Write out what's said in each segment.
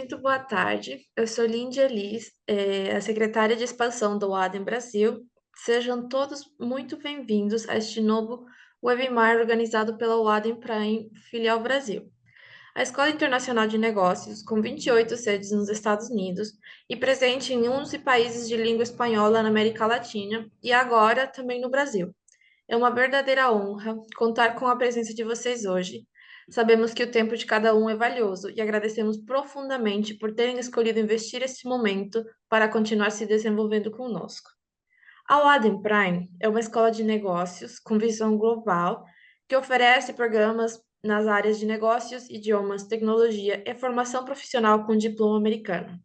muito boa tarde. Eu sou Líndia Liz, a secretária de expansão do ADEM Brasil. Sejam todos muito bem-vindos a este novo webinar organizado pela Wadem Prime Filial Brasil. A Escola Internacional de Negócios, com 28 sedes nos Estados Unidos e presente em 11 países de língua espanhola na América Latina e agora também no Brasil. É uma verdadeira honra contar com a presença de vocês hoje. Sabemos que o tempo de cada um é valioso e agradecemos profundamente por terem escolhido investir este momento para continuar se desenvolvendo conosco. A Wadden Prime é uma escola de negócios com visão global que oferece programas nas áreas de negócios, idiomas, tecnologia e formação profissional com diploma americano.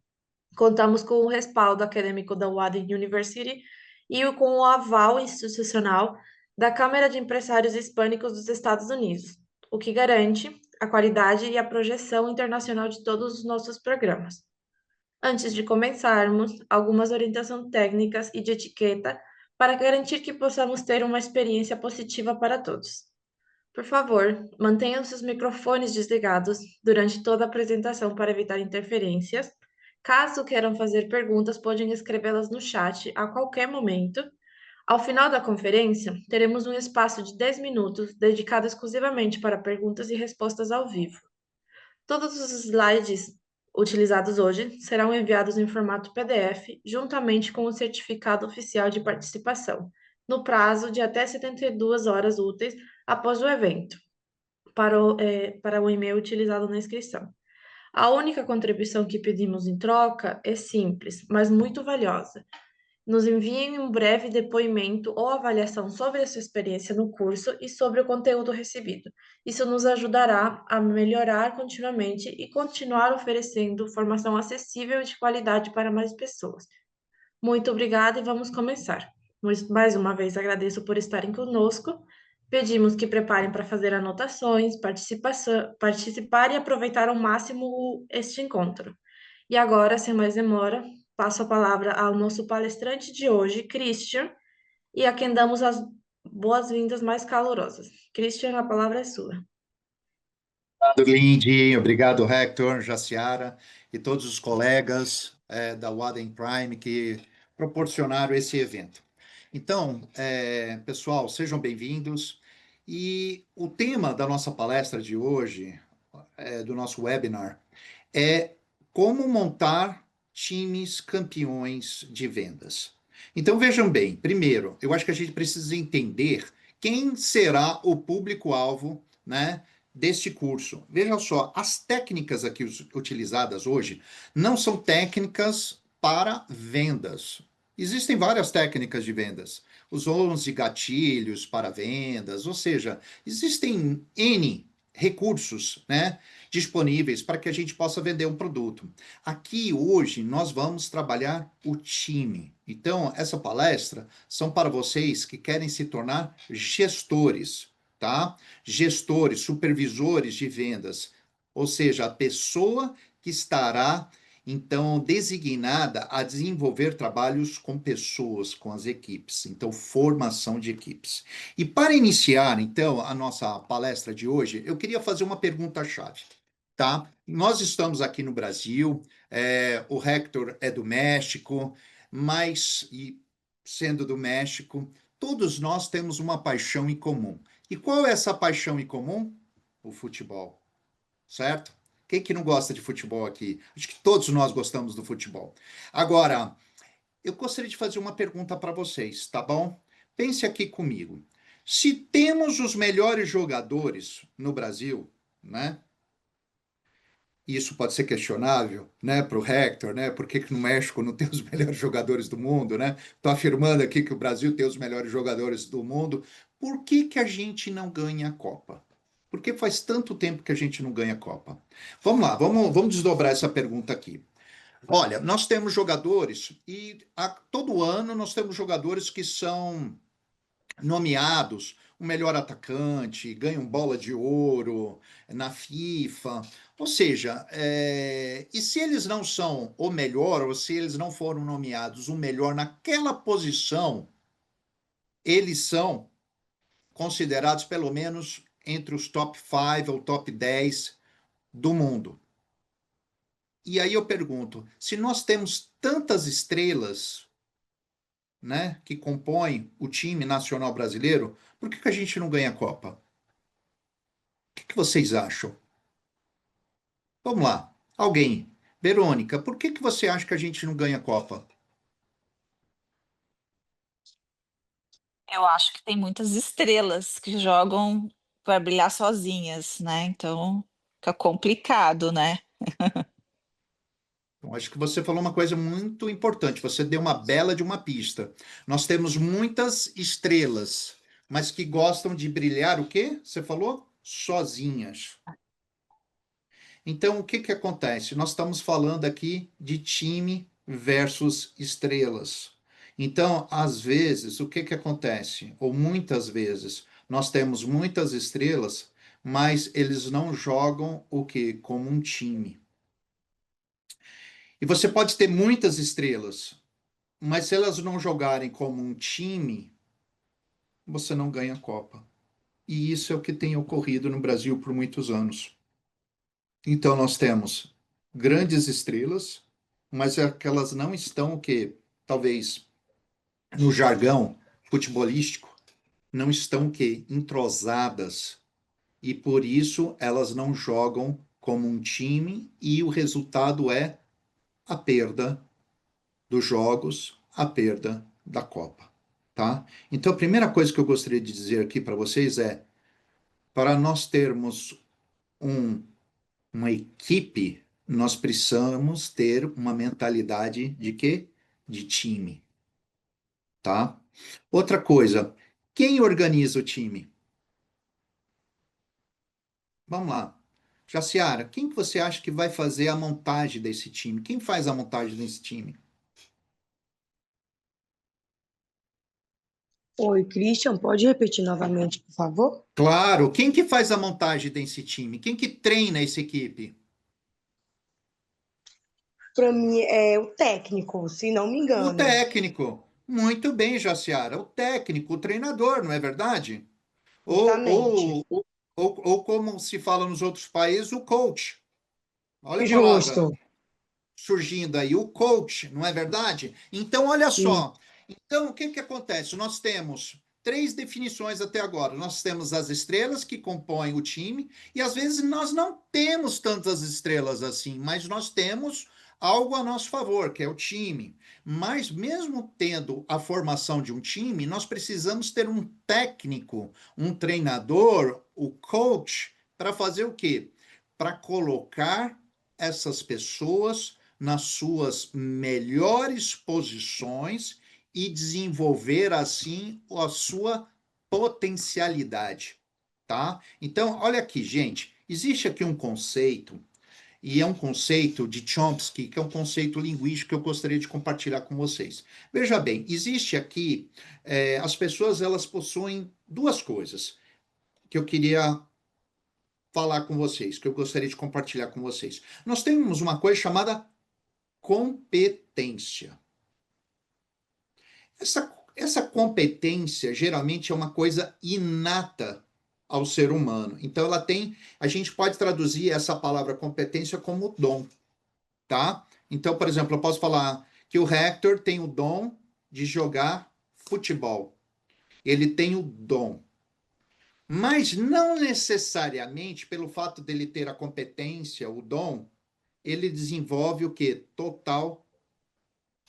Contamos com o respaldo acadêmico da Wadden University e com o aval institucional da Câmara de Empresários Hispânicos dos Estados Unidos, o que garante a qualidade e a projeção internacional de todos os nossos programas. Antes de começarmos, algumas orientações técnicas e de etiqueta para garantir que possamos ter uma experiência positiva para todos. Por favor, mantenham seus microfones desligados durante toda a apresentação para evitar interferências. Caso queiram fazer perguntas, podem escrevê-las no chat a qualquer momento. Ao final da conferência, teremos um espaço de 10 minutos dedicado exclusivamente para perguntas e respostas ao vivo. Todos os slides utilizados hoje serão enviados em formato PDF, juntamente com o certificado oficial de participação, no prazo de até 72 horas úteis após o evento, para o e-mail utilizado na inscrição. A única contribuição que pedimos em troca é simples, mas muito valiosa. Nos enviem um breve depoimento ou avaliação sobre a sua experiência no curso e sobre o conteúdo recebido. Isso nos ajudará a melhorar continuamente e continuar oferecendo formação acessível e de qualidade para mais pessoas. Muito obrigada e vamos começar. Mais uma vez agradeço por estarem conosco. Pedimos que preparem para fazer anotações, participar e aproveitar ao máximo este encontro. E agora, sem mais demora, passo a palavra ao nosso palestrante de hoje, Christian, e a quem damos as boas-vindas mais calorosas. Christian, a palavra é sua. Obrigado, Lindy. Obrigado, Hector, Jaciara e todos os colegas da Wadden Prime que proporcionaram esse evento. Então, pessoal, sejam bem-vindos. E o tema da nossa palestra de hoje, do nosso webinar, é como montar times campeões de vendas. Então, vejam bem, primeiro, eu acho que a gente precisa entender quem será o público-alvo, né, deste curso. Veja só, as técnicas aqui utilizadas hoje não são técnicas para vendas. Existem várias técnicas de vendas. Os 11 gatilhos para vendas, ou seja, existem N recursos, né, disponíveis para que a gente possa vender um produto. Aqui hoje nós vamos trabalhar o time. Então, essa palestra são para vocês que querem se tornar gestores, tá? Gestores, supervisores de vendas, ou seja, a pessoa que estará então designada a desenvolver trabalhos com pessoas, com as equipes, então formação de equipes. E para iniciar então a nossa palestra de hoje, eu queria fazer uma pergunta-chave, tá? Nós estamos aqui no Brasil, o Hector é do México, mas e sendo do México, todos nós temos uma paixão em comum. E qual é essa paixão em comum? O futebol, certo? Quem que não gosta de futebol aqui? Acho que todos nós gostamos do futebol. Agora, eu gostaria de fazer uma pergunta para vocês, tá bom? Pense aqui comigo. Se temos os melhores jogadores no Brasil, né? Isso pode ser questionável, né, para o Hector, né? Por que que no México não tem os melhores jogadores do mundo, né? Estou afirmando aqui que o Brasil tem os melhores jogadores do mundo. Por que que a gente não ganha a Copa? Por que faz tanto tempo que a gente não ganha a Copa? Vamos lá, vamos desdobrar essa pergunta aqui. Olha, nós temos jogadores e todo ano nós temos jogadores que são nomeados o melhor atacante, ganham bola de ouro na FIFA. Ou seja, e se eles não são o melhor, ou se eles não foram nomeados o melhor naquela posição, eles são considerados pelo menos entre os top 5 ou top 10 do mundo. E aí eu pergunto, se nós temos tantas estrelas, né, que compõem o time nacional brasileiro, por que que a gente não ganha a Copa? O que que vocês acham? Vamos lá. Alguém. Verônica, por que que você acha que a gente não ganha a Copa? Eu acho que tem muitas estrelas que jogam para brilhar sozinhas, né? Então fica complicado, né? Então, acho que você falou uma coisa muito importante. Você deu uma bela de uma pista. Nós temos muitas estrelas, mas que gostam de brilhar o quê? Você falou? Sozinhas. Então, o que que acontece? Nós estamos falando aqui de time versus estrelas. Então, às vezes, o que que acontece? Ou muitas vezes, nós temos muitas estrelas, mas eles não jogam o quê? Como um time. E você pode ter muitas estrelas, mas se elas não jogarem como um time, você não ganha a Copa. E isso é o que tem ocorrido no Brasil por muitos anos. Então nós temos grandes estrelas, mas é que elas não estão o que talvez no jargão futebolístico não estão o que entrosadas e por isso elas não jogam como um time e o resultado é a perda dos jogos, a perda da Copa, tá? Então a primeira coisa que eu gostaria de dizer aqui para vocês é para nós termos um uma equipe, nós precisamos ter uma mentalidade de quê? De time, tá? Outra coisa, quem organiza o time? Vamos lá. Jaciara, quem que você acha que vai fazer a montagem desse time? Quem faz a montagem desse time? Oi, Christian, pode repetir novamente, por favor? Claro, quem que faz a montagem desse time? Quem que treina essa equipe? Para mim é o técnico, se não me O engano. técnico. Muito bem, Jaciara. O técnico, o treinador, não é verdade? Ou, Justamente. ou, ou como se fala nos outros países, o coach. Olha a palavra Justo. surgindo aí, o coach, não é verdade? Então, olha Sim. só. Então, o que que acontece? Nós temos três definições até agora. Nós temos as estrelas que compõem o time, e às vezes nós não temos tantas estrelas assim, mas nós temos algo a nosso favor, que é o time. Mas mesmo tendo a formação de um time, nós precisamos ter um técnico, um treinador, o coach, para fazer o quê? Para colocar essas pessoas nas suas melhores posições e desenvolver assim a sua potencialidade, tá? Então, olha aqui, gente, existe aqui um conceito e é um conceito de Chomsky, que é um conceito linguístico que eu gostaria de compartilhar com vocês. Veja bem, existe aqui as pessoas elas possuem duas coisas que eu queria falar com vocês, que eu gostaria de compartilhar com vocês. Nós temos uma coisa chamada competência. Essa competência geralmente é uma coisa inata ao ser humano. Então ela tem, a gente pode traduzir essa palavra competência como dom, tá? Então, por exemplo, eu posso falar que o Hector tem o dom de jogar futebol. Ele tem o dom. Mas não necessariamente pelo fato dele ter a competência, o dom, ele desenvolve o que? Total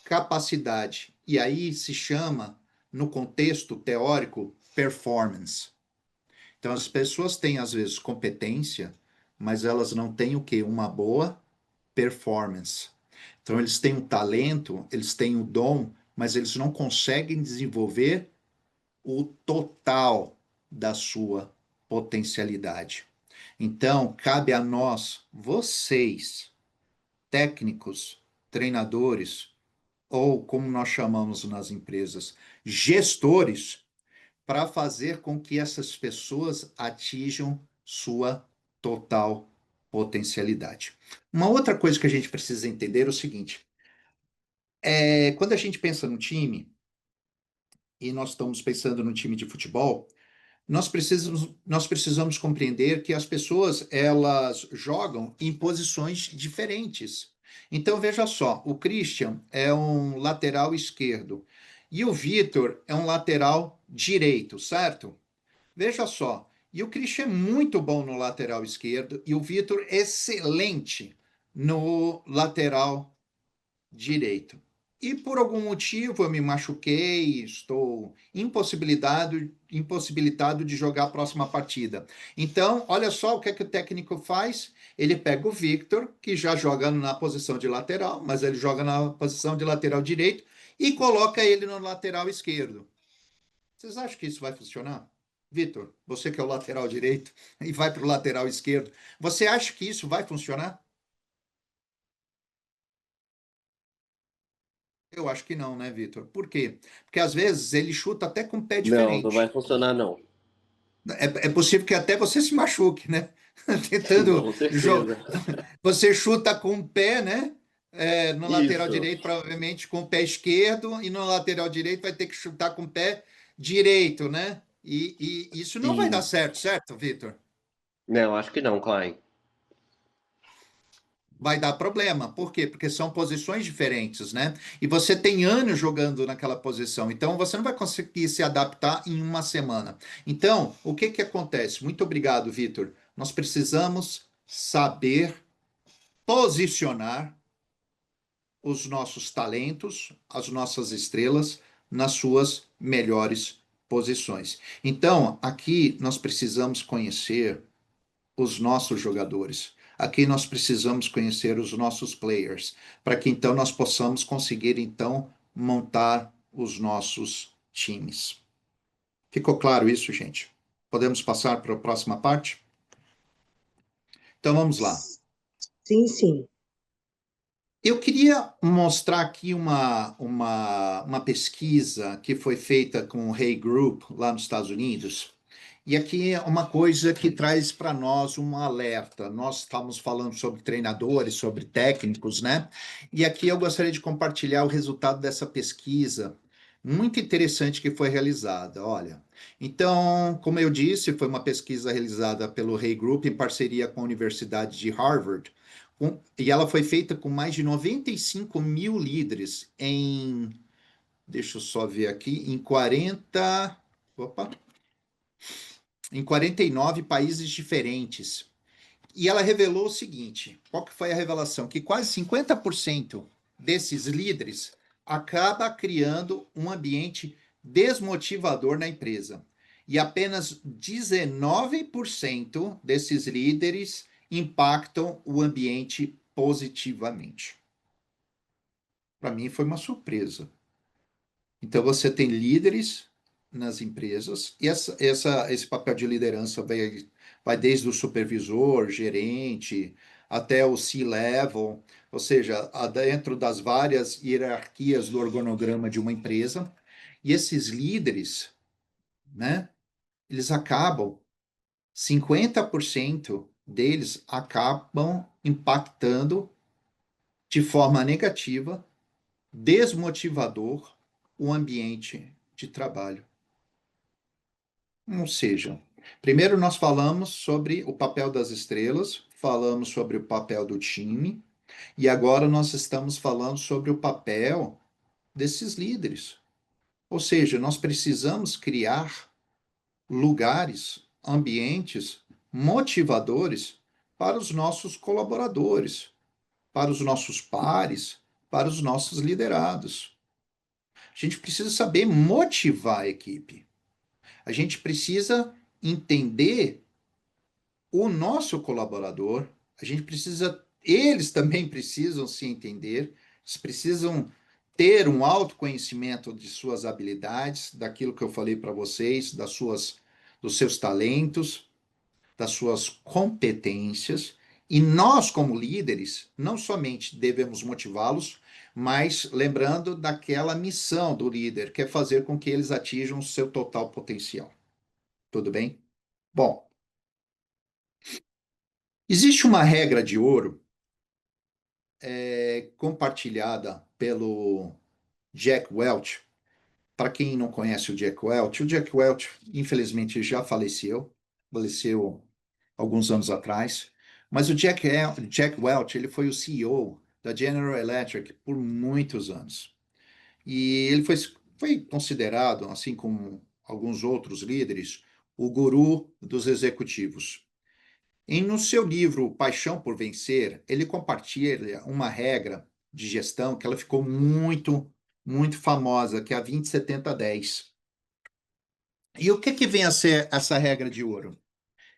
capacidade. E aí se chama, no contexto teórico, performance. Então, as pessoas têm, às vezes, competência, mas elas não têm o quê? Uma boa performance. Então, eles têm o talento, eles têm o dom, mas eles não conseguem desenvolver o total da sua potencialidade. Então, cabe a nós, vocês, técnicos, treinadores, ou como nós chamamos nas empresas, gestores, para fazer com que essas pessoas atinjam sua total potencialidade. Uma outra coisa que a gente precisa entender é o seguinte: quando a gente pensa no time, e nós estamos pensando no time de futebol, nós precisamos compreender que as pessoas elas jogam em posições diferentes. Então, veja só, o Christian é um lateral esquerdo e o Vitor é um lateral direito, certo? Veja só, e o Christian é muito bom no lateral esquerdo e o Vitor excelente no lateral direito. E por algum motivo eu me machuquei, estou impossibilitado de jogar a próxima partida. Então, olha só o que é que o técnico faz. Ele pega o Victor, que já joga na posição de lateral, mas ele joga na posição de lateral direito, e coloca ele no lateral esquerdo. Vocês acham que isso vai funcionar? Victor, você que é o lateral direito e vai para o lateral esquerdo, você acha que isso vai funcionar? Eu acho que não, né, Vitor? Por quê? Porque às vezes ele chuta até com pé Não, não vai diferente. funcionar, não. É possível que até você se machuque, né? Tentando. Com certeza. Você chuta com o pé, né? No lateral Isso. direito, provavelmente com o pé esquerdo, e no lateral direito vai ter que chutar com o pé direito, né? E isso não vai dar Sim. certo, certo, Vitor? Não, acho que não, Klein. Vai dar problema. Por quê? Porque são posições diferentes, né? E você tem anos jogando naquela posição, então você não vai conseguir se adaptar em uma semana. Então, o que que acontece? Muito obrigado, Vitor. Nós precisamos saber posicionar os nossos talentos, as nossas estrelas nas suas melhores posições. Então, aqui nós precisamos conhecer os nossos jogadores. Aqui nós precisamos conhecer os nossos players, para que então nós possamos conseguir então montar os nossos times. Ficou claro isso, gente? Podemos passar para a próxima parte? Então vamos lá. Sim, sim. Eu queria mostrar aqui uma pesquisa que foi feita com o Hay Group lá nos Estados Unidos. E aqui é uma coisa que traz para nós um alerta. Nós estamos falando sobre treinadores, sobre técnicos, né? E aqui eu gostaria de compartilhar o resultado dessa pesquisa muito interessante que foi realizada. Olha, então, como eu disse, foi uma pesquisa realizada pelo Hay Group em parceria com a Universidade de Harvard, e ela foi feita com mais de 95 mil líderes deixa eu só ver aqui, opa, em 49 países diferentes. E ela revelou o seguinte: qual que foi a revelação? Que quase 50% desses líderes acaba criando um ambiente desmotivador na empresa. E apenas 19% desses líderes impactam o ambiente positivamente. Para mim foi uma surpresa. Então você tem líderes nas empresas e esse papel de liderança vai desde o supervisor, gerente, até o C-level, ou seja, dentro das várias hierarquias do organograma de uma empresa. E esses líderes, né, eles acabam, 50% deles acabam impactando de forma negativa, desmotivador, o ambiente de trabalho. Ou seja, primeiro nós falamos sobre o papel das estrelas, falamos sobre o papel do time, e agora nós estamos falando sobre o papel desses líderes. Ou seja, nós precisamos criar lugares, ambientes motivadores para os nossos colaboradores, para os nossos pares, para os nossos liderados. A gente precisa saber motivar a equipe. A gente precisa entender o nosso colaborador, eles também precisam se entender, eles precisam ter um autoconhecimento de suas habilidades, daquilo que eu falei para vocês, dos seus talentos, das suas competências, e nós, como líderes, não somente devemos motivá-los, mas lembrando daquela missão do líder, que é fazer com que eles atinjam o seu total potencial. Tudo bem? Bom, existe uma regra de ouro compartilhada pelo Jack Welch. Para quem não conhece o Jack Welch, infelizmente, já faleceu alguns anos atrás, mas Jack Welch, ele foi o CEO da General Electric por muitos anos. E ele foi considerado, assim como alguns outros líderes, o guru dos executivos. No seu livro Paixão por Vencer, ele compartilha uma regra de gestão que ela ficou muito famosa, que é a 20-70-10. E o que vem a ser essa regra de ouro?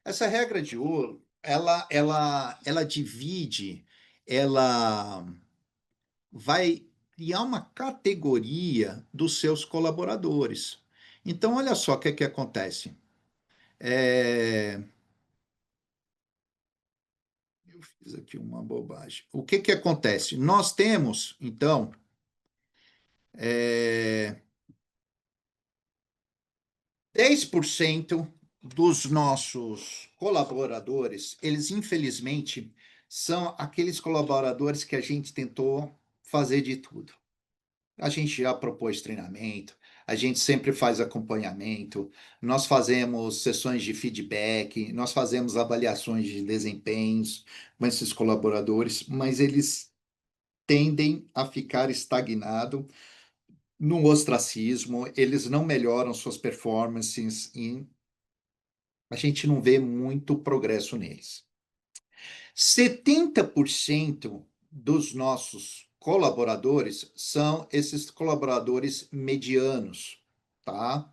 Essa regra de ouro, ela divide, ela vai criar uma categoria dos seus colaboradores. Então, olha só o que acontece. Eu fiz aqui uma bobagem. O que acontece? Nós temos, então, 10% dos nossos colaboradores, eles infelizmente são aqueles colaboradores que a gente tentou fazer de tudo. A gente já propôs treinamento, a gente sempre faz acompanhamento, nós fazemos sessões de feedback, nós fazemos avaliações de desempenhos com esses colaboradores, mas eles tendem a ficar estagnados no ostracismo, eles não melhoram suas performances e a gente não vê muito progresso neles. 70% dos nossos colaboradores são esses colaboradores medianos, tá?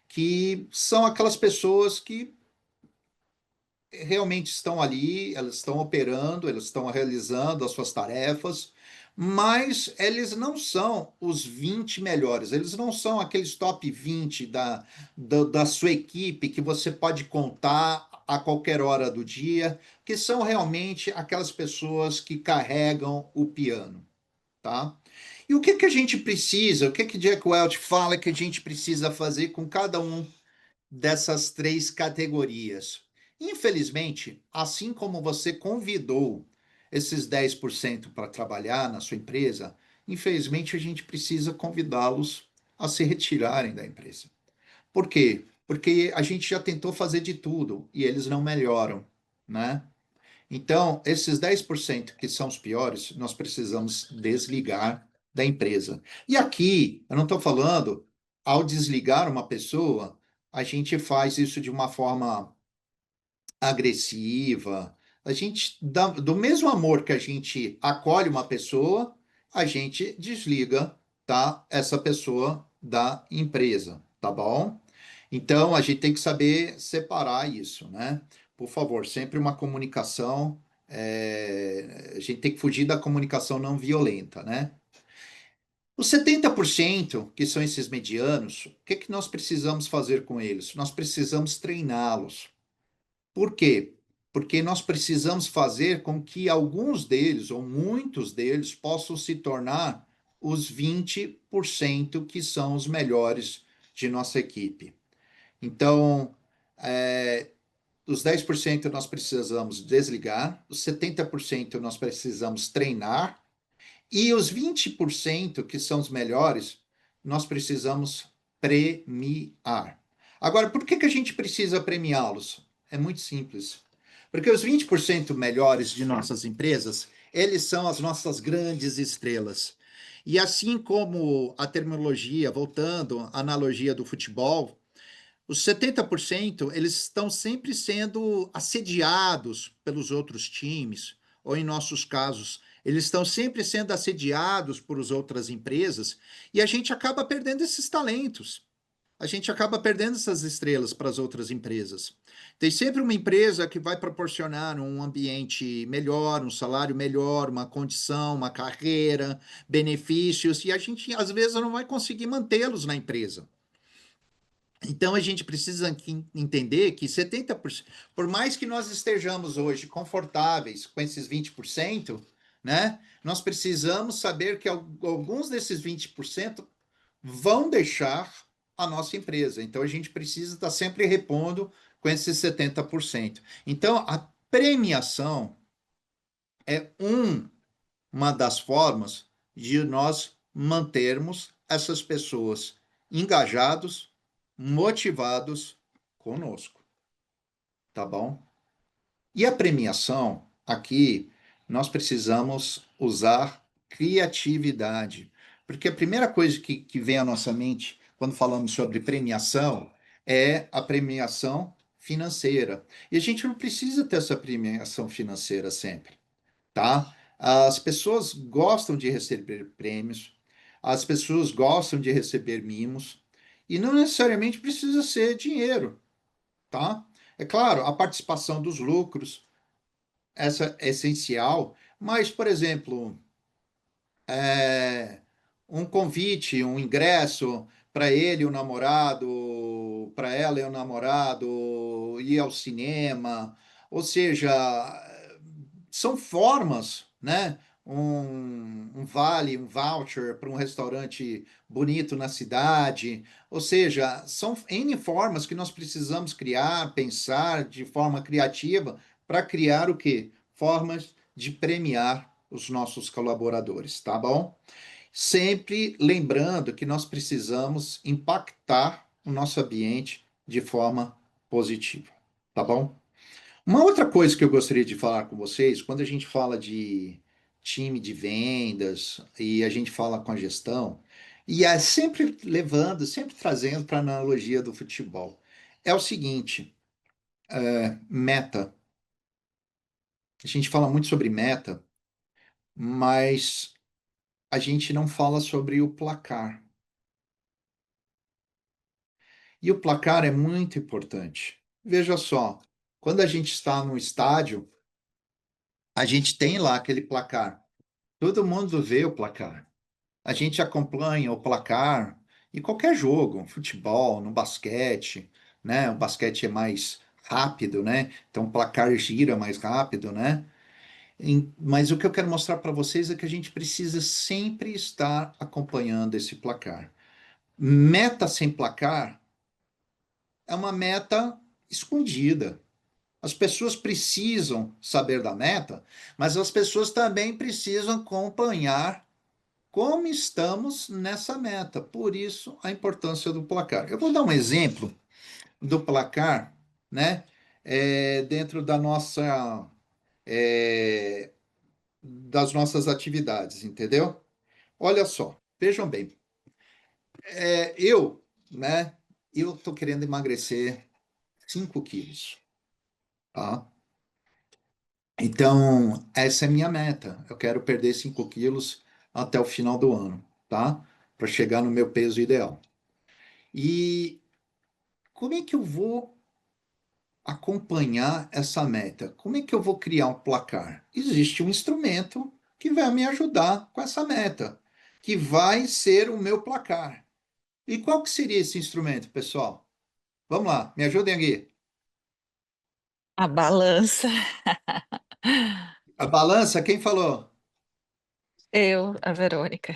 Que são aquelas pessoas que realmente estão ali, elas estão operando, elas estão realizando as suas tarefas, mas eles não são os 20 melhores, eles não são aqueles top 20 da sua equipe que você pode contar a qualquer hora do dia, que são realmente aquelas pessoas que carregam o piano, tá? E o que a gente precisa, o que Jack Welch fala que a gente precisa fazer com cada um dessas três categorias? Infelizmente, assim como você convidou esses 10% para trabalhar na sua empresa, infelizmente a gente precisa convidá-los a se retirarem da empresa. Por quê? Porque a gente já tentou fazer de tudo e eles não melhoram, né? Então, esses 10% que são os piores, nós precisamos desligar da empresa. E aqui, eu não estou falando, ao desligar uma pessoa, a gente faz isso de uma forma agressiva. A gente, do mesmo amor que a gente acolhe uma pessoa, a gente desliga, tá, essa pessoa da empresa, tá bom? Então, a gente tem que saber separar isso, né? Por favor, sempre uma comunicação. A gente tem que fugir da comunicação não violenta, né? Os 70%, que são esses medianos, o que nós precisamos fazer com eles? Nós precisamos treiná-los. Por quê? Porque nós precisamos fazer com que alguns deles, ou muitos deles, possam se tornar os 20% que são os melhores de nossa equipe. Então, os 10% nós precisamos desligar, os 70% nós precisamos treinar, e os 20%, que são os melhores, nós precisamos premiar. Agora, por que a gente precisa premiá-los? É muito simples. Porque os 20% melhores de nossas empresas, eles são as nossas grandes estrelas. E assim como a terminologia, voltando à analogia do futebol, os 70%, eles estão sempre sendo assediados pelos outros times, ou em nossos casos, eles estão sempre sendo assediados por outras empresas, e a gente acaba perdendo esses talentos. A gente acaba perdendo essas estrelas para as outras empresas. Tem sempre uma empresa que vai proporcionar um ambiente melhor, um salário melhor, uma condição, uma carreira, benefícios, e a gente, às vezes, não vai conseguir mantê-los na empresa. Então, a gente precisa entender que 70%, por mais que nós estejamos hoje confortáveis com esses 20%, né, nós precisamos saber que alguns desses 20% vão deixar a nossa empresa. Então, a gente precisa estar sempre repondo com esses 70%. Então, a premiação é uma das formas de nós mantermos essas pessoas engajados, motivados conosco, tá bom? E a premiação aqui, nós precisamos usar criatividade. Porque a primeira coisa que vem à nossa mente quando falamos sobre premiação é a premiação financeira. E a gente não precisa ter essa premiação financeira sempre, tá? As pessoas gostam de receber prêmios, as pessoas gostam de receber mimos, e não necessariamente precisa ser dinheiro, tá? É claro, a participação dos lucros, essa é essencial, mas, por exemplo, é, um convite, um ingresso para ele, o namorado, para ela e o namorado, ir ao cinema, ou seja, são formas, né? Um vale, um voucher para um restaurante bonito na cidade, ou seja, são N formas que nós precisamos criar, pensar de forma criativa para criar o quê? Formas de premiar os nossos colaboradores, tá bom? Sempre lembrando que nós precisamos impactar o nosso ambiente de forma positiva, tá bom? Uma outra coisa que eu gostaria de falar com vocês, quando a gente fala de time de vendas e a gente fala com a gestão, e é sempre levando, sempre trazendo para a analogia do futebol, é o seguinte, meta. A gente fala muito sobre meta, mas a gente não fala sobre o placar. E o placar é muito importante. Veja só, quando a gente está no estádio, a gente tem lá aquele placar. Todo mundo vê o placar. A gente acompanha o placar em qualquer jogo, futebol, no basquete, né? O basquete é mais rápido, né? Então o placar gira mais rápido, né? Mas o que eu quero mostrar para vocês é que a gente precisa sempre estar acompanhando esse placar. Meta sem placar é uma meta escondida. As pessoas precisam saber da meta, mas as pessoas também precisam acompanhar como estamos nessa meta. Por isso, a importância do placar. Eu vou dar um exemplo do placar, né? Dentro é, das nossas atividades, entendeu? Olha só, vejam bem, né? Eu estou querendo emagrecer 5 quilos, tá? Então, essa é minha meta. Eu quero perder 5 quilos até o final do ano, tá? Para chegar no meu peso ideal. E como é que eu vou acompanhar essa meta? Como é que eu vou criar um placar? Existe um instrumento que vai me ajudar com essa meta, que vai ser o meu placar. E qual que seria esse instrumento, pessoal? Vamos lá, me ajudem aqui. A balança. A balança, quem falou? Eu, a Verônica.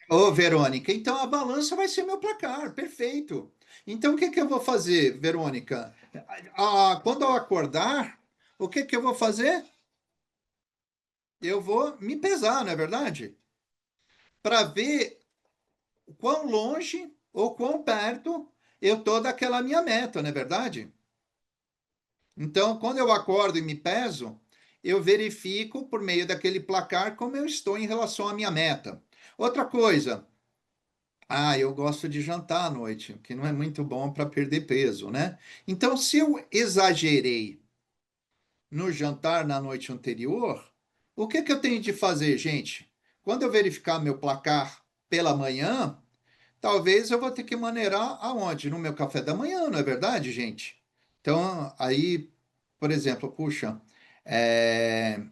Ô, Verônica, então a balança vai ser meu placar, perfeito. Então, o que que eu vou fazer, Verônica? Quando eu acordar, o que que eu vou fazer? Eu vou me pesar, não é verdade? Para ver quão longe ou quão perto eu estou daquela minha meta, não é verdade? Então, quando eu acordo e me peso, eu verifico por meio daquele placar como eu estou em relação à minha meta. Outra coisa, eu gosto de jantar à noite, o que não é muito bom para perder peso, né? Então, se eu exagerei no jantar na noite anterior, o que que eu tenho de fazer, gente? Quando eu verificar meu placar pela manhã, talvez eu vou ter que maneirar aonde? No meu café da manhã, não é verdade, gente? Então, aí, por exemplo, puxa,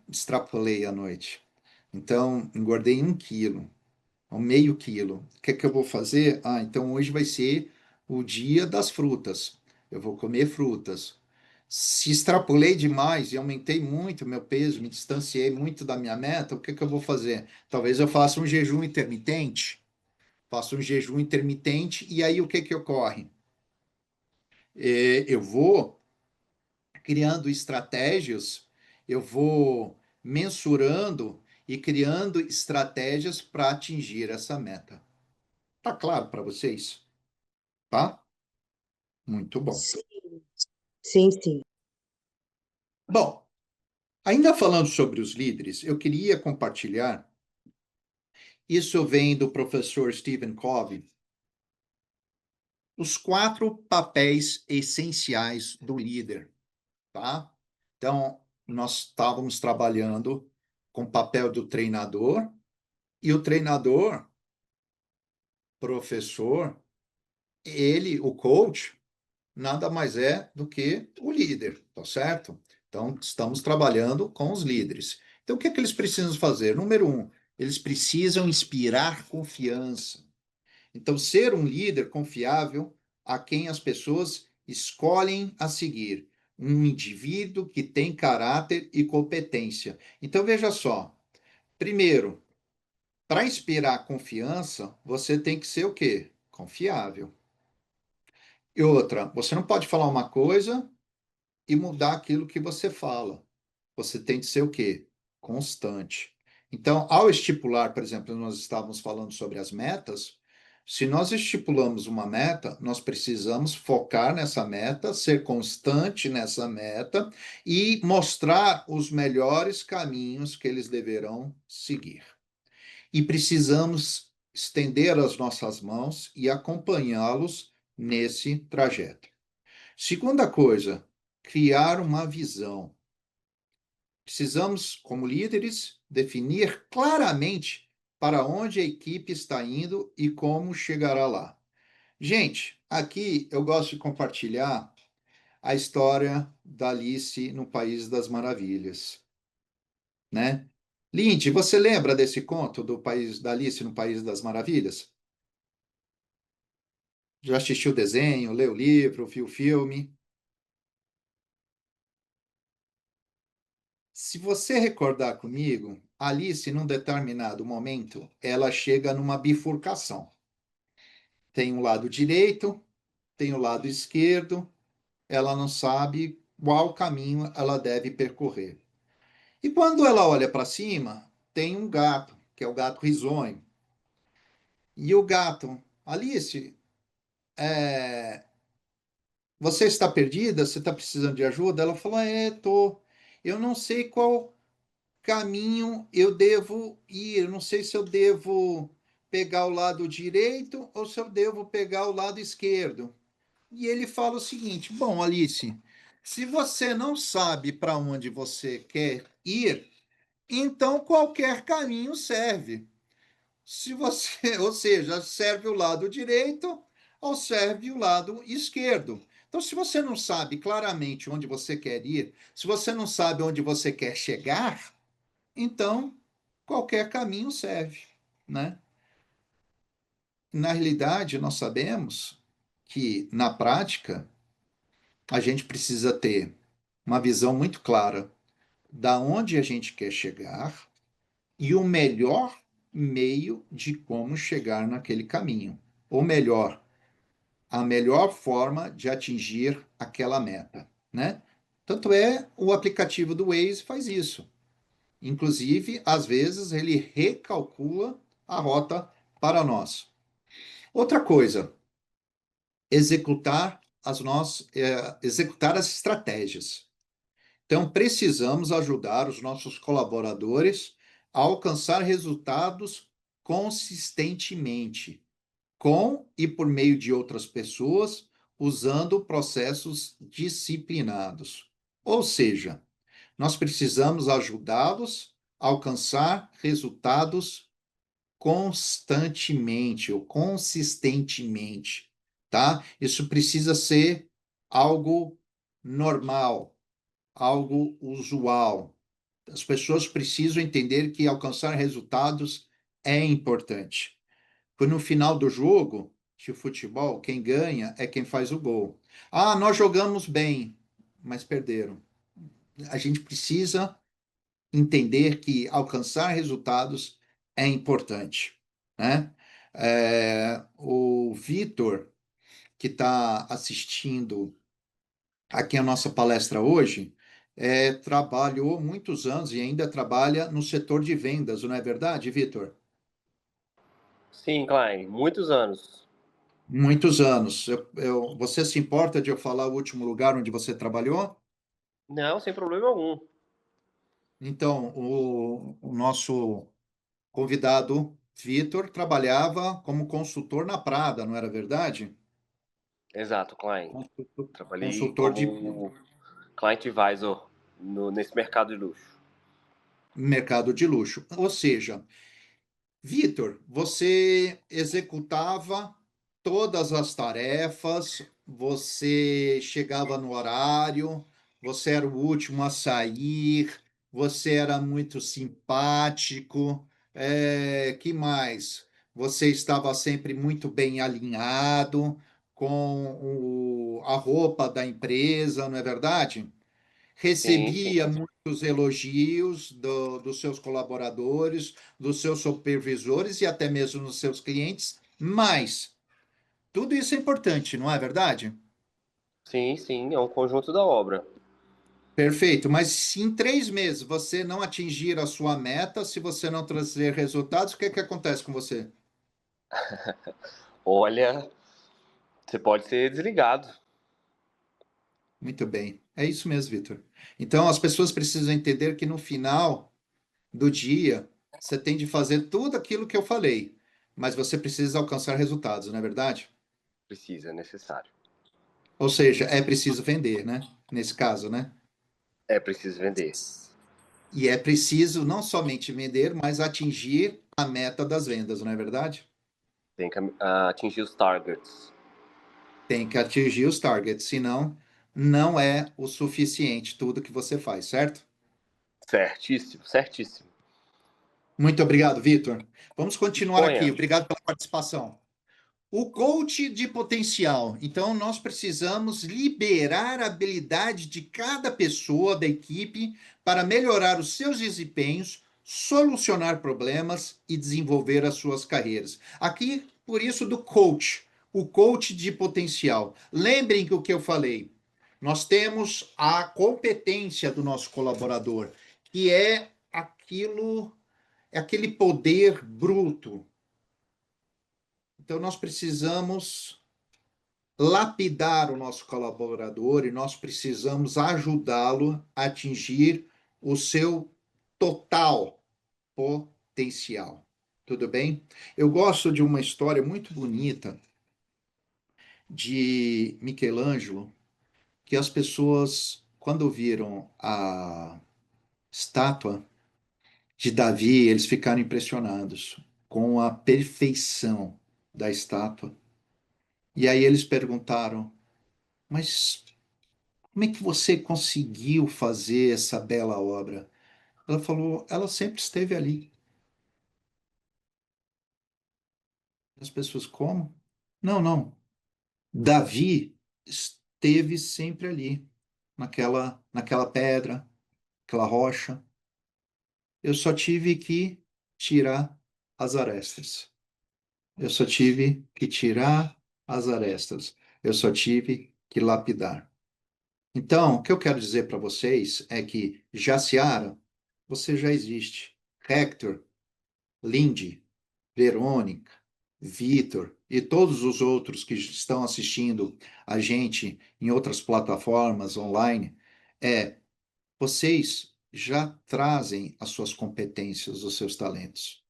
extrapolei à noite. Então, engordei 1 quilo, ou meio quilo. O que é que eu vou fazer? Então hoje vai ser o dia das frutas. Eu vou comer frutas. Se extrapolei demais e aumentei muito meu peso, me distanciei muito da minha meta, o que é que eu vou fazer? Talvez eu faça um jejum intermitente. Faço um jejum intermitente e aí o que que ocorre? Eu vou criando estratégias, eu vou mensurando e criando estratégias para atingir essa meta. Tá claro para vocês? Tá? Muito bom. Sim, sim, sim. Bom, Ainda falando sobre os líderes, eu queria compartilhar, isso vem do professor Stephen Covey, os 4 papéis essenciais do líder, tá? Então, nós estávamos trabalhando com o papel do treinador, e o treinador, professor, ele, o coach, nada mais é do que o líder, tá certo? Então, estamos trabalhando com os líderes. Então, o que é que eles precisam fazer? Número 1, eles precisam inspirar confiança. Então, ser um líder confiável a quem as pessoas escolhem a seguir. Um indivíduo que tem caráter e competência. Então, veja só. Primeiro, para inspirar confiança, você tem que ser o quê? Confiável. E outra, você não pode falar uma coisa e mudar aquilo que você fala. Você tem que ser o quê? Constante. Então, ao estipular, por exemplo, nós estávamos falando sobre as metas, se nós estipulamos uma meta, nós precisamos focar nessa meta, ser constante nessa meta e mostrar os melhores caminhos que eles deverão seguir. E precisamos estender as nossas mãos e acompanhá-los nesse trajeto. Segunda coisa, criar uma visão. Precisamos, como líderes, definir claramente para onde a equipe está indo e como chegará lá. Gente, aqui eu gosto de compartilhar a história da Alice no País das Maravilhas, né? Lindy, você lembra desse conto do país da Alice no País das Maravilhas? Já assistiu o desenho, leu o livro, viu o filme? Se você recordar comigo, Alice, num determinado momento, ela chega numa bifurcação. Tem um lado direito, tem o lado esquerdo, ela não sabe qual caminho ela deve percorrer. E quando ela olha para cima, tem um gato, que é o gato risonho. E o gato, Alice, você está perdida? Você está precisando de ajuda? Ela falou, tô. Eu não sei qual caminho eu devo ir. Eu não sei se eu devo pegar o lado direito ou se eu devo pegar o lado esquerdo. E ele fala o seguinte: bom, Alice, se você não sabe para onde você quer ir, então qualquer caminho serve. Se você, ou seja, serve o lado direito ou serve o lado esquerdo. Então, se você não sabe claramente onde você quer ir, se você não sabe onde você quer chegar, então qualquer caminho serve, né? Na realidade, nós sabemos que na prática a gente precisa ter uma visão muito clara da onde a gente quer chegar e o melhor meio de como chegar naquele caminho. Ou melhor, a melhor forma de atingir aquela meta, né? Tanto é, o aplicativo do Waze faz isso. Inclusive, às vezes, ele recalcula a rota para nós. Outra coisa, executar as estratégias. Então, precisamos ajudar os nossos colaboradores a alcançar resultados consistentemente, com e por meio de outras pessoas, usando processos disciplinados. Ou seja, nós precisamos ajudá-los a alcançar resultados constantemente ou consistentemente, tá? Isso precisa ser algo normal, algo usual. As pessoas precisam entender que alcançar resultados é importante. Porque no final do jogo de futebol, quem ganha é quem faz o gol. Ah, nós jogamos bem, mas perderam. A gente precisa entender que alcançar resultados é importante, né? O Vitor, que está assistindo aqui a nossa palestra hoje, trabalhou muitos anos e ainda trabalha no setor de vendas, não é verdade, Vitor? Sim, Klein, muitos anos. Muitos anos. Você se importa de eu falar o último lugar onde você trabalhou? Não, sem problema algum. Então, o nosso convidado, Vitor, trabalhava como consultor na Prada, não era verdade? Exato, Klein. Consultor, Trabalhei consultor de como client advisor nesse mercado de luxo. mercado de luxo. Ou seja, Vitor, você executava todas as tarefas, você chegava no horário, você era o último a sair, você era muito simpático. Que mais? Você estava sempre muito bem alinhado com a roupa da empresa, não é verdade? Sim, sim. Recebia muitos elogios dos seus colaboradores, dos seus supervisores e até mesmo dos seus clientes, mas tudo isso é importante, não é verdade? Sim, sim, é um conjunto da obra. Perfeito, mas se em 3 meses você não atingir a sua meta, se você não trazer resultados, o que é que acontece com você? Olha, você pode ser desligado. Muito bem, é isso mesmo, Vitor. Então, as pessoas precisam entender que no final do dia, você tem de fazer tudo aquilo que eu falei, mas você precisa alcançar resultados, não é verdade? Precisa, é necessário. Ou seja, é preciso vender, né? Nesse caso, né? É preciso vender. E é preciso não somente vender, mas atingir a meta das vendas, não é verdade? Tem que atingir os targets. Tem que atingir os targets, senão não é o suficiente tudo que você faz, certo? Certíssimo, certíssimo. Muito obrigado, Vitor. Vamos continuar aqui. Disponha. Obrigado pela participação. O coach de potencial. Então, nós precisamos liberar a habilidade de cada pessoa da equipe para melhorar os seus desempenhos, solucionar problemas e desenvolver as suas carreiras. Aqui, por isso, do coach, o coach de potencial. Lembrem que o que eu falei. Nós temos a competência do nosso colaborador, que é aquele poder bruto. Então, nós precisamos lapidar o nosso colaborador e nós precisamos ajudá-lo a atingir o seu total potencial. Tudo bem? Eu gosto de uma história muito bonita de Michelangelo, que as pessoas, quando viram a estátua de Davi, eles ficaram impressionados com a perfeição da estátua. E aí eles perguntaram: mas como é que você conseguiu fazer essa bela obra? Ela falou, ela sempre esteve ali. As pessoas, como? Não, não. Davi esteve sempre ali, naquela pedra, aquela rocha. Eu só tive que tirar as arestas. Eu só tive que tirar as arestas. Eu só tive que lapidar. Então, o que eu quero dizer para vocês é que Jaciara, você já existe. Hector, Lindy, Verônica, Vitor e todos os outros que estão assistindo a gente em outras plataformas online, vocês já trazem as suas competências, os seus talentos.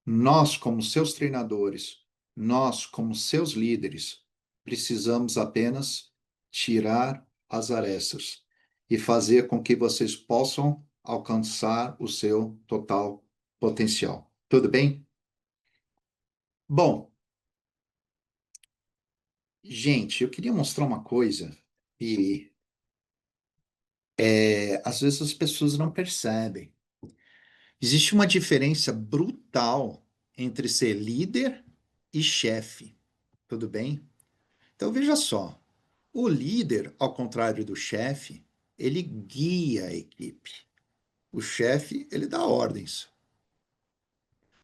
Nós, como seus treinadores, nós, como seus líderes, precisamos apenas tirar as arestas e fazer com que vocês possam alcançar o seu total potencial. Tudo bem? Bom, gente, eu queria mostrar uma coisa e às vezes as pessoas não percebem. Existe uma diferença brutal entre ser líder e chefe. Tudo bem? Então veja só, o líder, ao contrário do chefe, ele guia a equipe. O chefe, ele dá ordens.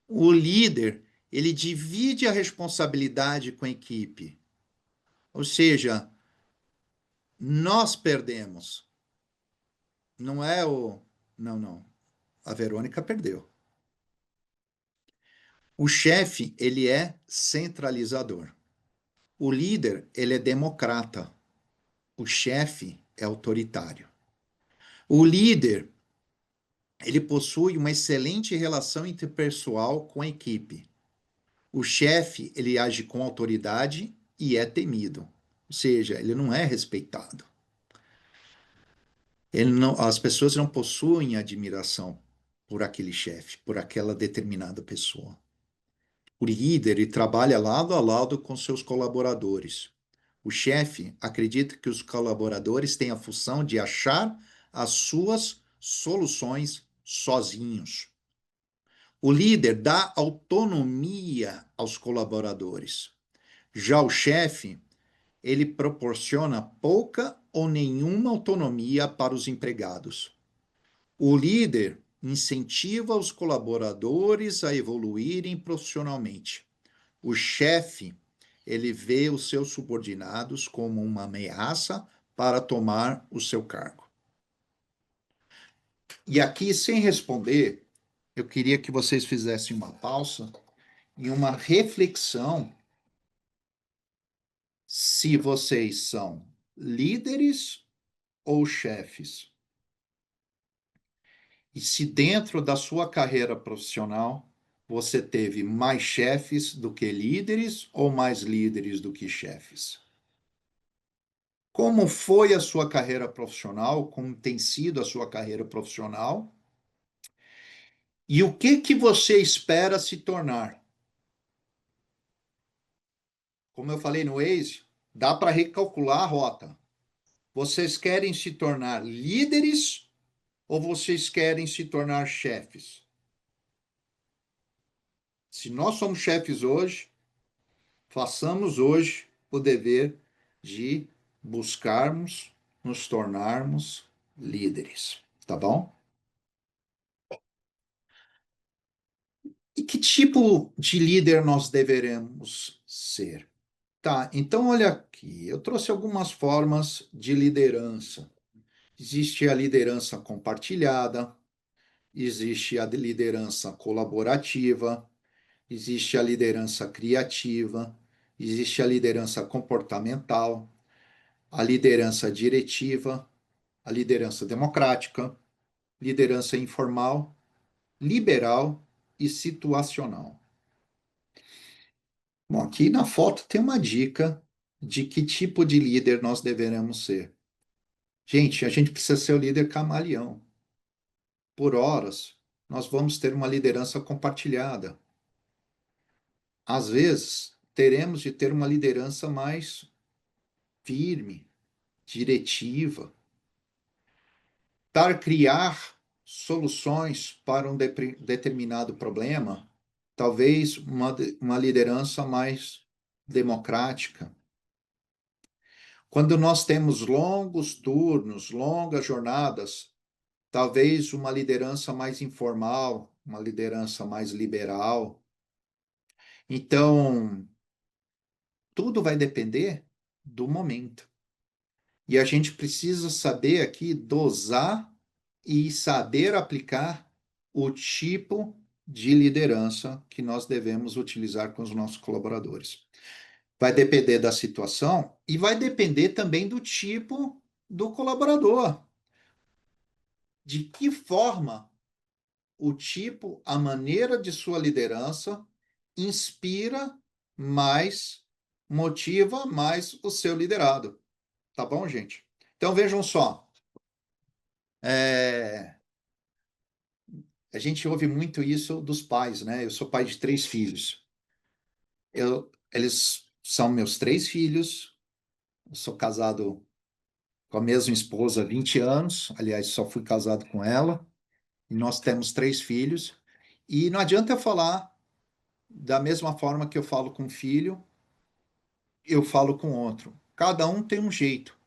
O líder, ele divide a responsabilidade com a equipe. Ou seja, nós perdemos. Não é o. Não, não. A Verônica perdeu. O chefe, ele é centralizador. O líder, ele é democrata. O chefe é autoritário. O líder ele possui uma excelente relação interpessoal com a equipe. O chefe, ele age com autoridade e é temido. Ou seja, ele não é respeitado. As pessoas não possuem admiração por aquele chefe, por aquela determinada pessoa. O líder, ele trabalha lado a lado com seus colaboradores. O chefe acredita que os colaboradores têm a função de achar as suas soluções sozinhos. O líder dá autonomia aos colaboradores. Já o chefe, ele proporciona pouca ou nenhuma autonomia para os empregados. O líder incentiva os colaboradores a evoluírem profissionalmente. O chefe, ele vê os seus subordinados como uma ameaça para tomar o seu cargo. E aqui, sem responder, eu queria que vocês fizessem uma pausa e uma reflexão se vocês são líderes ou chefes. E se dentro da sua carreira profissional você teve mais chefes do que líderes ou mais líderes do que chefes? Como foi a sua carreira profissional? Como tem sido a sua carreira profissional? E o que você espera se tornar? Como eu falei no Waze, dá para recalcular a rota. Vocês querem se tornar líderes ou vocês querem se tornar chefes? Se nós somos chefes hoje, façamos hoje o dever de buscarmos nos tornarmos líderes, tá bom? E que tipo de líder nós deveremos ser? Tá, então olha aqui, eu trouxe algumas formas de liderança. Existe a liderança compartilhada, existe a liderança colaborativa, existe a liderança criativa, existe a liderança comportamental, a liderança diretiva, a liderança democrática, liderança informal, liberal e situacional. Bom, aqui na foto tem uma dica de que tipo de líder nós deveremos ser. Gente, a gente precisa ser o líder camaleão. Por horas, nós vamos ter uma liderança compartilhada. Às vezes, teremos de ter uma liderança mais firme, diretiva, para criar soluções para um determinado problema, talvez uma liderança mais democrática. Quando nós temos longos turnos, longas jornadas, talvez uma liderança mais informal, uma liderança mais liberal. Então, tudo vai depender do momento. E a gente precisa saber aqui dosar e saber aplicar o tipo de liderança que nós devemos utilizar com os nossos colaboradores. Vai depender da situação e vai depender também do tipo do colaborador. De que forma o tipo, a maneira de sua liderança inspira mais, motiva mais o seu liderado. Tá bom, gente? Então, vejam só. A gente ouve muito isso dos pais, né? Eu sou pai de 3 filhos. Eles são meus 3 filhos. Eu sou casado com a mesma esposa há 20 anos. Aliás, só fui casado com ela. E nós temos 3 filhos. E não adianta eu falar da mesma forma que eu falo com um filho, eu falo com outro. Cada um tem um jeito.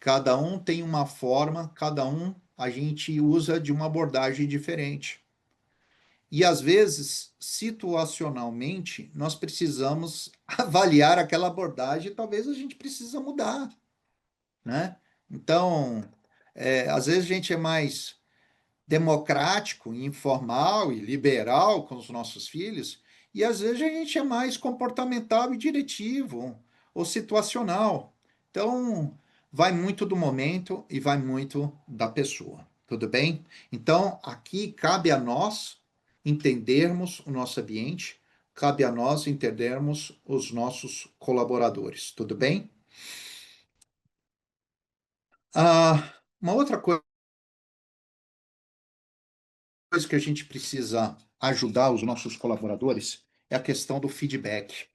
Cada um tem uma forma, cada um a gente usa de uma abordagem diferente. E às vezes, situacionalmente, nós precisamos avaliar aquela abordagem e talvez a gente precisa mudar, né? Então, às vezes a gente é mais democrático, informal e liberal com os nossos filhos, e às vezes a gente é mais comportamental e diretivo ou situacional. Então, vai muito do momento e vai muito da pessoa, Tudo bem? Então, aqui cabe a nós entendermos o nosso ambiente, cabe a nós entendermos os nossos colaboradores. Tudo bem? Uma outra coisa que a gente precisa ajudar os nossos colaboradores é a questão do feedback.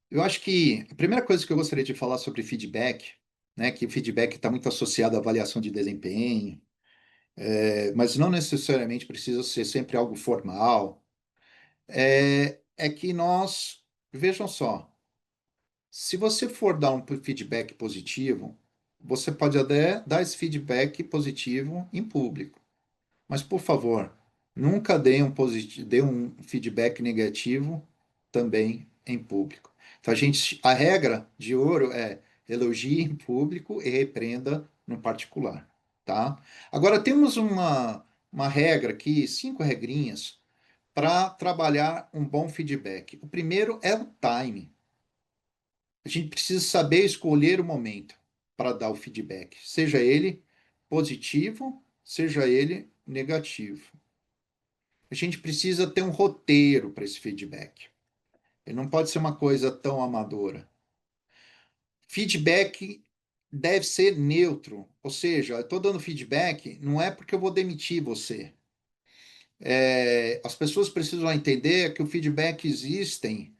Eu acho que a primeira coisa que eu gostaria de falar sobre feedback, né, que o feedback está muito associado à avaliação de desempenho, mas não necessariamente precisa ser sempre algo formal, é que nós, vejam só, se você for dar um feedback positivo, você pode até dar esse feedback positivo em público. Mas, por favor, nunca dê um feedback negativo também em público. Então, a regra de ouro é elogie em público e repreenda no particular, tá? Agora, temos uma regra aqui, 5 regrinhas, para trabalhar um bom feedback. O primeiro é o time. A gente precisa saber escolher o momento para dar o feedback, seja ele positivo, seja ele negativo. A gente precisa ter um roteiro para esse feedback. Ele não pode ser uma coisa tão amadora. Feedback deve ser neutro, ou seja, eu estou dando feedback, não é porque eu vou demitir você. As pessoas precisam entender que o feedback existem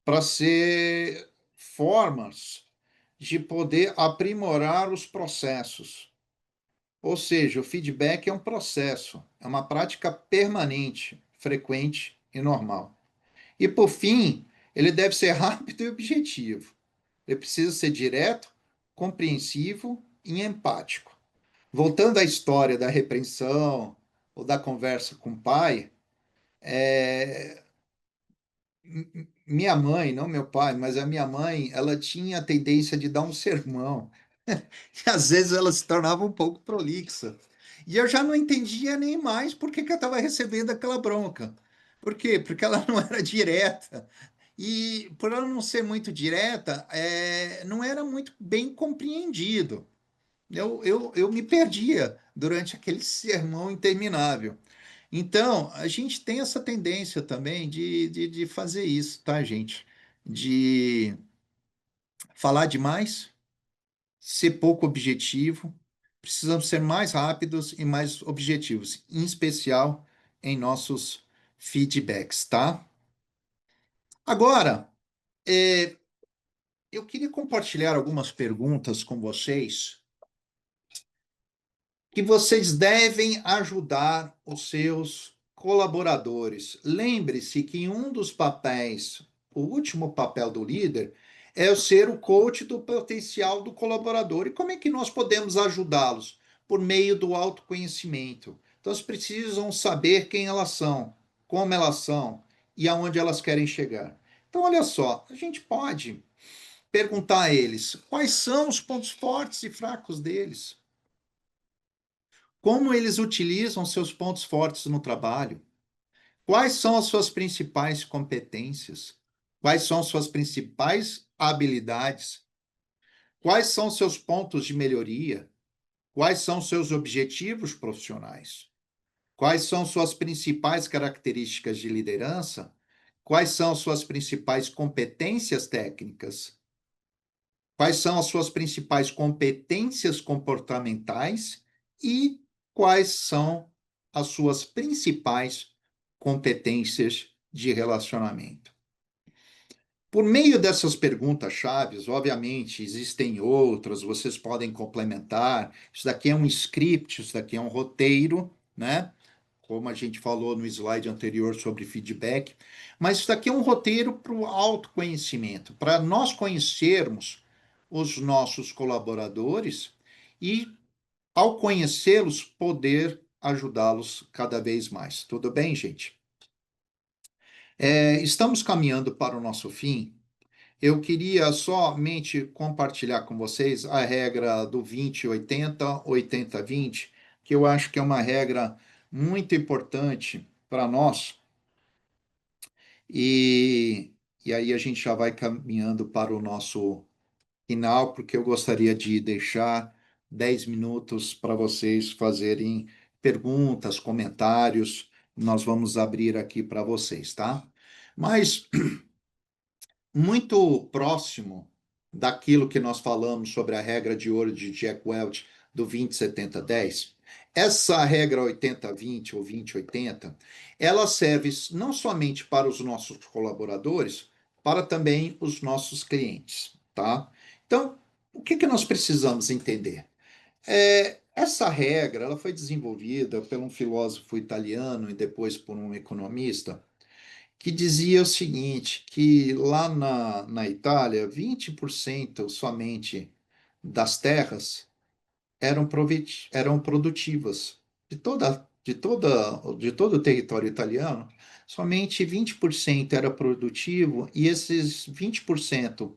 para ser formas de poder aprimorar os processos. Ou seja, o feedback é um processo, é uma prática permanente, frequente e normal. E, por fim, ele deve ser rápido e objetivo. Ele precisa ser direto, compreensivo e empático. Voltando à história da repreensão ou da conversa com o pai, minha mãe, não meu pai, mas a minha mãe, ela tinha a tendência de dar um sermão. E às vezes ela se tornava um pouco prolixa. E eu já não entendia nem mais por que que eu estava recebendo aquela bronca. Por quê? Porque ela não era direta. E por ela não ser muito direta, não era muito bem compreendido. Eu me perdia durante aquele sermão interminável. Então, a gente tem essa tendência também de fazer isso, tá, gente? De falar demais, ser pouco objetivo. Precisamos ser mais rápidos e mais objetivos, em especial em nossos feedbacks, tá? Agora, é, eu queria compartilhar algumas perguntas com vocês que vocês devem ajudar os seus colaboradores. Lembre-se que um dos papéis, o último papel do líder, é o ser o coach do potencial do colaborador. E como é que nós podemos ajudá-los? Por meio do autoconhecimento. Então, eles precisam saber quem elas são, como elas são e aonde elas querem chegar. Então, olha só, a gente pode perguntar a eles quais são os pontos fortes e fracos deles. Como eles utilizam seus pontos fortes no trabalho? Quais são as suas principais competências? Quais são as suas principais habilidades? Quais são seus pontos de melhoria? Quais são seus objetivos profissionais? Quais são suas principais características de liderança? Quais são suas principais competências técnicas? Quais são as suas principais competências comportamentais e quais são as suas principais competências de relacionamento? Por meio dessas perguntas chaves, obviamente, existem outras, vocês podem complementar. Isso daqui é um script, isso daqui é um roteiro, né? Como a gente falou no slide anterior sobre feedback, mas isso daqui é um roteiro para o autoconhecimento, para nós conhecermos os nossos colaboradores e, ao conhecê-los, poder ajudá-los cada vez mais. Tudo bem, gente? Estamos caminhando para o nosso fim. Eu queria somente compartilhar com vocês a regra do 20-80, 80-20, que eu acho que é uma regra muito importante para nós. E aí a gente já vai caminhando para o nosso final, porque eu gostaria de deixar 10 minutos para vocês fazerem perguntas, comentários. Nós vamos abrir aqui para vocês, tá? Mas muito próximo daquilo que nós falamos sobre a regra de ouro de Jack Welch do 20-70-10, essa regra 80-20 ou 20-80, ela serve não somente para os nossos colaboradores, para também os nossos clientes, tá? Então, o que que nós precisamos entender? Essa regra ela foi desenvolvida por um filósofo italiano e depois por um economista, que dizia o seguinte, que lá na Itália, 20% somente das terras eram produtivas. De todo o território italiano, somente 20% era produtivo, e esses 20%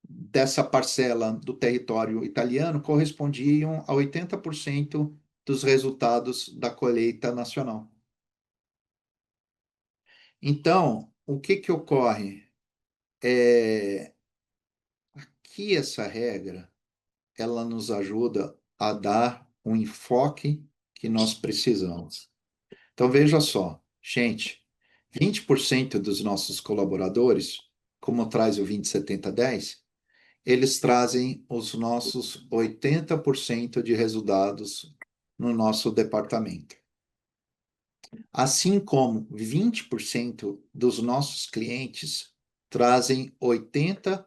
dessa parcela do território italiano correspondiam a 80% dos resultados da colheita nacional. Então, o que que ocorre? Que essa regra, ela nos ajuda a dar o enfoque que nós precisamos. Então, veja só, gente, 20% dos nossos colaboradores, como traz o 20-70-10, eles trazem os nossos 80% de resultados no nosso departamento. Assim como 20% dos nossos clientes trazem 80%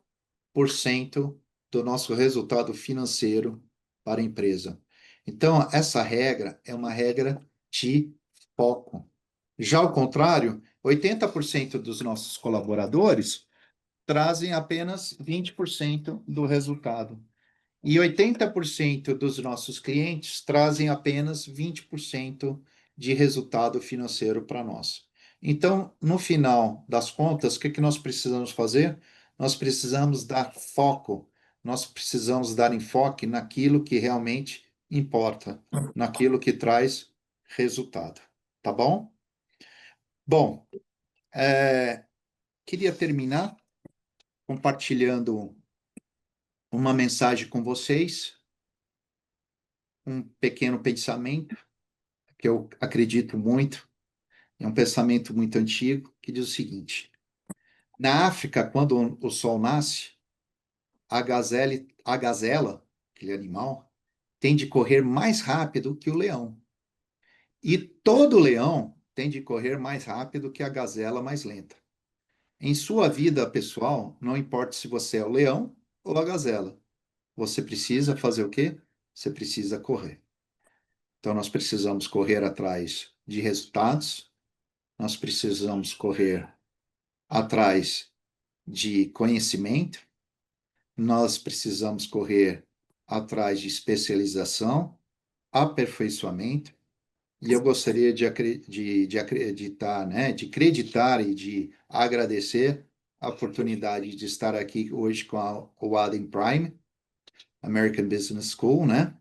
do nosso resultado financeiro para a empresa. Então, essa regra é uma regra de foco. Já ao contrário, 80% dos nossos colaboradores trazem apenas 20% do resultado. E 80% dos nossos clientes trazem apenas 20% de resultado financeiro para nós. Então, no final das contas, o que que nós precisamos fazer? Nós precisamos dar foco, nós precisamos dar enfoque naquilo que realmente importa, naquilo que traz resultado. Tá bom? Bom, queria terminar compartilhando uma mensagem com vocês, um pequeno pensamento que eu acredito muito, é um pensamento muito antigo, que diz o seguinte: na África, quando o sol nasce, a gazela, aquele animal, tem de correr mais rápido que o leão. E todo leão tem de correr mais rápido que a gazela mais lenta. Em sua vida pessoal, não importa se você é o leão ou a gazela, você precisa fazer o quê? Você precisa correr. Então, nós precisamos correr atrás de resultados, nós precisamos correr atrás de conhecimento, nós precisamos correr atrás de especialização, aperfeiçoamento, e eu gostaria de acreditar, né, de acreditar e de agradecer a oportunidade de estar aqui hoje com o Adem Prime, American Business School, né,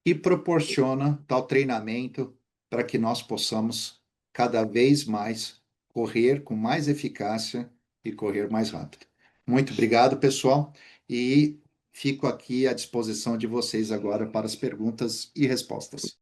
e proporciona tal treinamento para que nós possamos cada vez mais correr com mais eficácia e correr mais rápido. Muito obrigado, pessoal, e fico aqui à disposição de vocês agora para as perguntas e respostas.